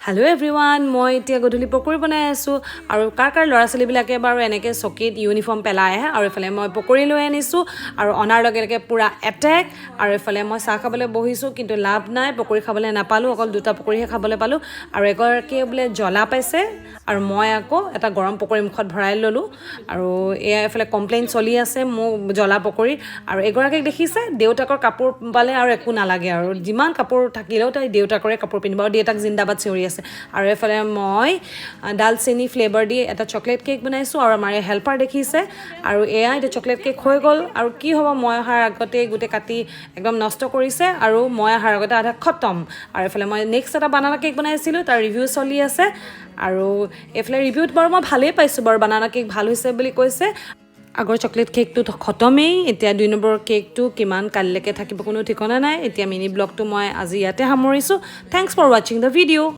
Hello everyone, মই এতিয়া গধুলি পকৰি বনাই আছো আৰু কাৰ ল'ৰা ছোৱালী বিলাকে বাৰু এনেকে চকীত ইউনিফৰ্ম পেলাই আহে আৰু এফালে মই পকৰি লৈ আনিছো আৰু অনাৰ লগে পুৰা এটেক আৰু এফালে মই চাহ খাবলৈ বহিছো কিন্তু লাভ নাই পকৰি খাবলৈ নাপালো অকল দুটা পকৰিহে খাবলৈ পালো আৰু এগৰাকীয়ে বোলে জ্বলা পাইছে আৰু মই আকৌ এটা গৰম পকৰি মুখত ভৰাই ললো আৰু এয়া এফালে কমপ্লেইন চলি আছে মোক জ্বলা পকৰি আৰু এগৰাকীক দেখিছে দেউতাকৰ কাপোৰ পালে আৰু একো নালাগে আৰু যিমান কাপোৰ থাকিলেও তাই দেউতাকৰে কাপোৰ পিন্ধিব আৰু দেউতাক জিন্দাবাদ চিঞৰি আৰু এফালে মই ডালচেনি ফ্লেভাৰ দি এটা চকলেট কেক বনাইছো আৰু আমাৰ হেল্পাৰ দেখিছে আৰু এয়া এটা চকলেট কেক হৈ গ'ল আৰু কি হ'ব মই অহাৰ আগতে গোটে কাটি একদম নষ্ট কৰিছে আৰু মই অহাৰ আগতে আধা খতম আৰু এফালে মই নেক্সট এটা বানানা কেক বনাইছিলো তাৰ ৰিভিউ চলি আছে আৰু এফালে ৰিভিউত বাৰু মই ভালেই পাইছো বাৰু বানানা কেক ভাল হৈছে বুলি কৈছে আগৰ চকলেট কেকটো খতমেই এতিয়া 2 নম্বৰ কেকটো কিমান কালিলৈকে থাকিব কোনো ঠিকনা নাই এতিয়া মিনি ব্লগটো মই আজি ইয়াতে সামৰিছো thanks for watching the video